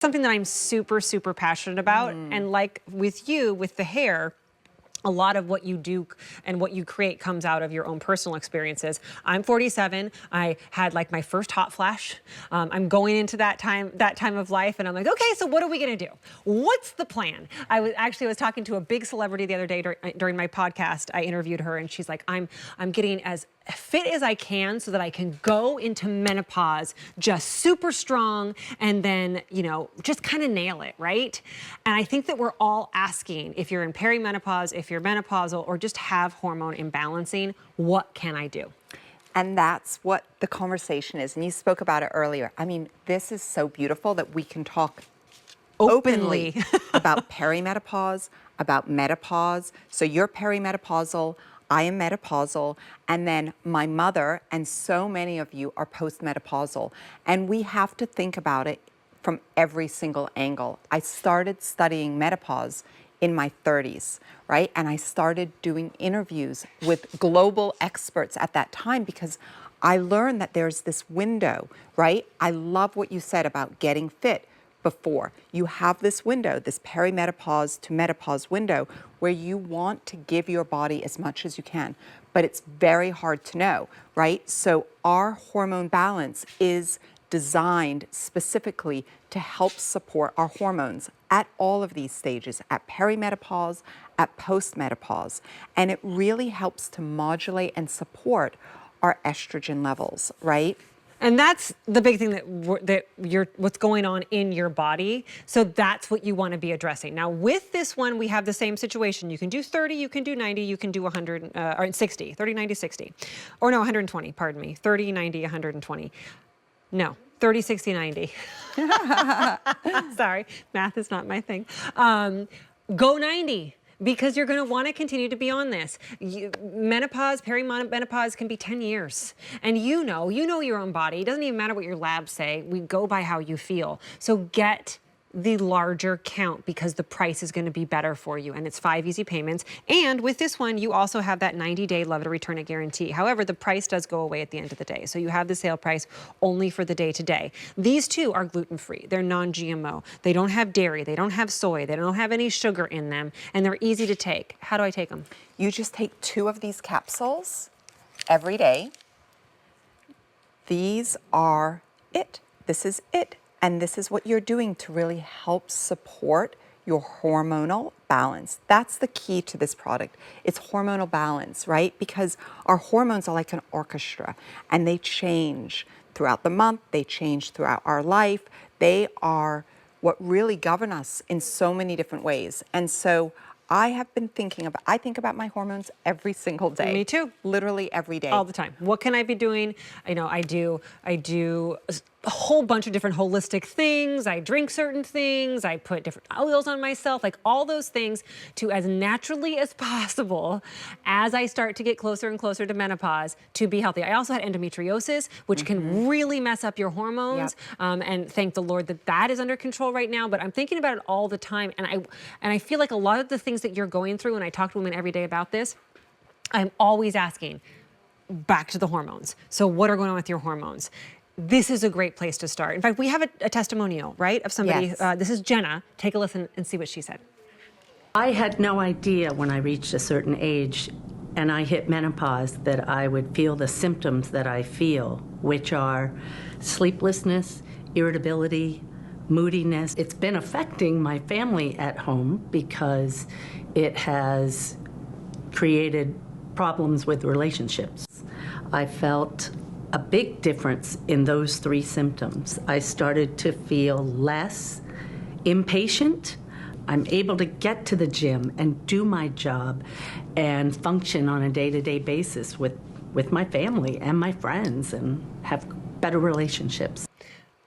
Something that I'm super, super passionate about. And like with you, with the hair, a lot of what you do and what you create comes out of your own personal experiences. I'm 47. I had like my first hot flash. I'm going into that time of life, and I'm like, okay, so what are we gonna do? What's the plan? I was talking to a big celebrity the other day during my podcast. I interviewed her, and she's like, I'm getting as fit as I can so that I can go into menopause just super strong and then, you know, just kind of nail it, right? And I think that we're all asking, if you're in perimenopause, if you're menopausal, or just have hormone imbalancing, what can I do? And that's what the conversation is. And you spoke about it earlier. I mean, this is so beautiful that we can talk openly about perimenopause, about menopause. So you're perimenopausal, I am menopausal, and then my mother and so many of you are postmenopausal. And we have to think about it from every single angle. I started studying menopause in my 30s, right? And I started doing interviews with global experts at that time because I learned that there's this window, right? I love what you said about getting fit before. You have this window, this perimenopause to menopause window, where you want to give your body as much as you can, but it's very hard to know, right? So our hormone balance is designed specifically to help support our hormones at all of these stages, at perimenopause, at postmenopause, and it really helps to modulate and support our estrogen levels, right? And that's the big thing what's going on in your body. So that's what you want to be addressing. Now with this one, we have the same situation. You can do 30, you can do 90, you can do 100, or 60, 30, 90, 60. Or no, 120, pardon me. 30, 90, 120. No, 30, 60, 90. Sorry, math is not my thing. Go 90. Because you're going to want to continue to be on this. Menopause, perimenopause can be 10 years. And you know your own body. It doesn't even matter what your labs say. We go by how you feel. So get the larger count because the price is going to be better for you. And it's 5 easy payments. And with this one, you also have that 90-day love it or return it guarantee. However, the price does go away at the end of the day. So you have the sale price only for the day-to-day. These two are gluten-free. They're non-GMO. They don't have dairy. They don't have soy. They don't have any sugar in them. And they're easy to take. How do I take them? You just take 2 of these capsules every day. These are it. This is it. And this is what you're doing to really help support your hormonal balance. That's the key to this product. It's hormonal balance, right? Because our hormones are like an orchestra and they change throughout the month, they change throughout our life. They are what really govern us in so many different ways. And so I think about my hormones every single day. Me too. Literally every day. All the time. What can I be doing? I know I do a whole bunch of different holistic things. I drink certain things. I put different oils on myself, like all those things to as naturally as possible as I start to get closer and closer to menopause to be healthy. I also had endometriosis, which can really mess up your hormones. And thank the Lord that that is under control right now. But I'm thinking about it all the time. And I feel like a lot of the things that you're going through, and I talk to women every day about this, I'm always asking, back to the hormones. So what are going on with your hormones? This is a great place to start. In fact, we have a testimonial, right, of somebody. Yes. This is Jenna. Take a listen and see what she said. I had no idea when I reached a certain age and I hit menopause that I would feel the symptoms that I feel, which are sleeplessness, irritability, moodiness. It's been affecting my family at home because it has created problems with relationships. I felt a big difference in those 3 symptoms. I started to feel less impatient. I'm able to get to the gym and do my job and function on a day-to-day basis with my family and my friends and have better relationships.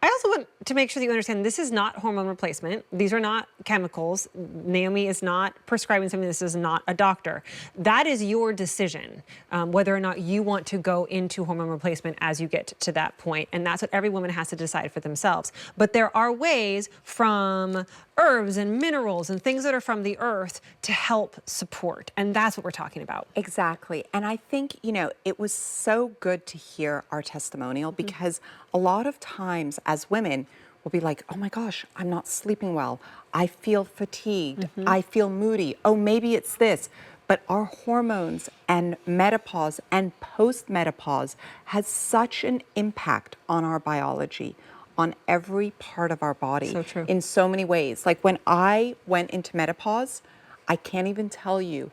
I also want to make sure that you understand this is not hormone replacement. These are not chemicals. Naomi is not prescribing something. This is not a doctor. That is your decision, whether or not you want to go into hormone replacement as you get to that point. And that's what every woman has to decide for themselves. But there are ways from herbs and minerals and things that are from the earth to help support. And that's what we're talking about. Exactly. And I think, it was so good to hear our testimonial because a lot of times as women, will be like, oh my gosh, I'm not sleeping well. I feel fatigued. I feel moody. Oh, maybe it's this. But our hormones and menopause and post-menopause has such an impact on our biology, on every part of our body. So true. In so many ways. Like when I went into menopause, I can't even tell you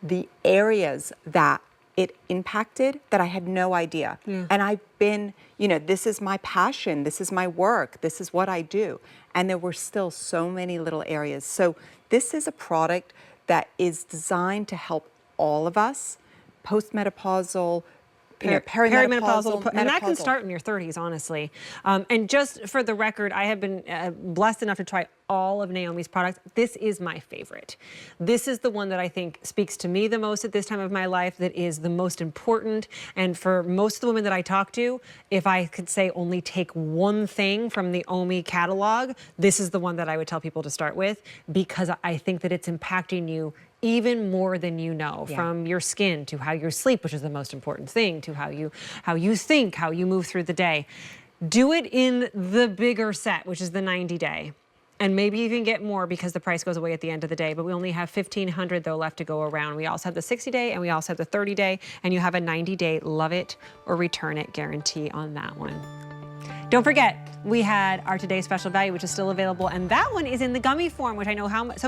the areas that it impacted that I had no idea. And I've been, you know, this is my passion, this is my work, this is what I do. And there were still so many little areas. So this is a product that is designed to help all of us, postmenopausal, you know, perimenopausal, and that can menopausal. start in your 30s, honestly. And just for the record, I have been blessed enough to try all of Naomi's products. This is my favorite. This is the one that I think speaks to me the most at this time of my life, that is the most important. And for most of the women that I talk to, if I could say only take one thing from the OMI catalog, this is the one that I would tell people to start with, because I think that it's impacting you even more than you know, from your skin to how you sleep, which is the most important thing, to how you think, how you move through the day. Do it in the bigger set, which is the 90-day. And maybe even get more because the price goes away at the end of the day. But we only have 1,500 though left to go around. We also have the 60-day and we also have the 30-day, and you have a 90-day love it or return it guarantee on that one. Don't forget, we had our today's special value, which is still available, and that one is in the gummy form, which I know how much